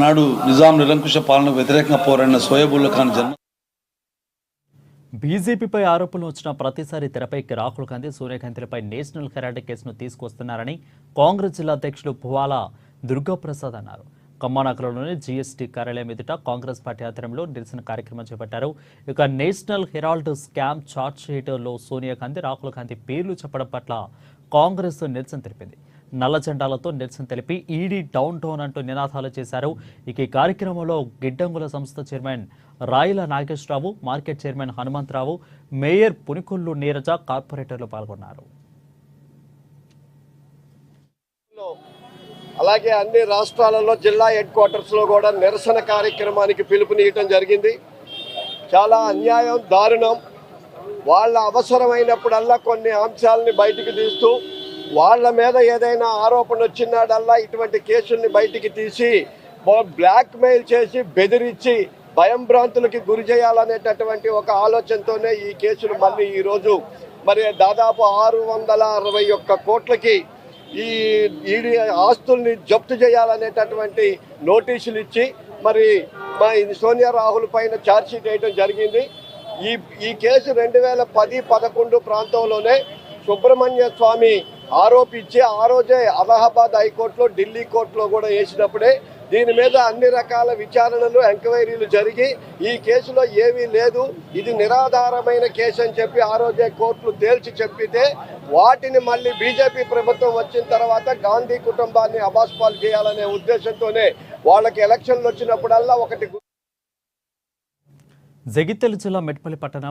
నాడు నిజాం నిరంకుశ పాలనకు వ్యతిరేకంగా పోరాడిన సోయబుల్లా ఖాన్ జన్మ బీజేపీపై ఆరోపణలు వచ్చిన ప్రతిసారి తెరపైకి రాహుల్ గాంధీ సోనియా గాంధీలపై నేషనల్ హెరాల్డ్ కేసును తీసుకొస్తున్నారని కాంగ్రెస్ జిల్లా అధ్యక్షుడు భువాల దుర్గాప్రసాద్ అన్నారు. ఖమ్మానగరంలోని జీఎస్టీ కార్యాలయం ఎదుట కాంగ్రెస్ పార్టీ ఆధ్వర్యంలో నిరసన కార్యక్రమం చేపట్టారు. ఇక నేషనల్ హెరాల్డ్ స్కామ్ చార్జ్ షీట్లో సోనియా గాంధీ, రాహుల్ గాంధీ పేర్లు చెప్పడం పట్ల కాంగ్రెస్ నిరసన తెలిపింది. నల్ల జెండాలతో నిరసన తెలిపి ఈడీ డౌన్ అంటూ నినాదాలు చేశారు. ఇక ఈ కార్యక్రమంలో గిడ్డంగుల సంస్థ chairman Rayala Nageswararao, market chairman Hanumantharao, mayor Punikollu Neeraja, కార్పొరేటర్లు పాల్గొన్నారు. అలాగే అన్ని రాష్ట్రాలలో జిల్లా హెడ్ క్వార్టర్స్లో కూడా నిరసన కార్యక్రమానికి పిలుపునియటం జరిగింది. చాలా అన్యాయం, దారుణం. వాళ్ళ అవసరమైనప్పుడల్లా కొన్ని అంశాలని బయటికి తీస్తూ వాళ్ళ మీద ఏదైనా ఆరోపణ వచ్చినాడల్లా ఇటువంటి కేసుల్ని బయటికి తీసి బ్లాక్మెయిల్ చేసి బెదిరించి భయంభ్రాంతులకి గురి చేయాలనేటటువంటి ఒక ఆలోచనతోనే ఈ కేసులు మళ్ళీ ఈరోజు మరి దాదాపు 661 కోట్లకి ఈ ఈడీ ఆస్తుల్ని జప్తు చేయాలనేటటువంటి నోటీసులు ఇచ్చి మరి సోనియా రాహుల్ పైన ఛార్జ్షీట్ వేయడం జరిగింది. ఈ కేసు 2010-11 ప్రాంతంలోనే సుబ్రహ్మణ్య స్వామి ఆరోపించి ఆ రోజే అలహాబాద్ హైకోర్టులో, ఢిల్లీ కోర్టులో కూడా వేసినప్పుడే దీని మీద అన్ని రకాల విచారణలు, ఎంక్వైరీలు జరిగి ఈ కేసులో ఏమీ లేదు, ఇది నిరాధారమైన కేసు అని చెప్పి ఆ రోజే కోర్టులు తేల్చి చెప్పితే వాటిని మళ్ళీ బీజేపీ ప్రభుత్వం వచ్చిన తర్వాత గాంధీ కుటుంబాన్ని అబాస్పాలు చేయాలనే ఉద్దేశంతోనే వాళ్ళకి ఎలక్షన్లు వచ్చినప్పుడల్లా ఒకటి. జగిత్యాల జిల్లా మెట్పల్లి పట్టణం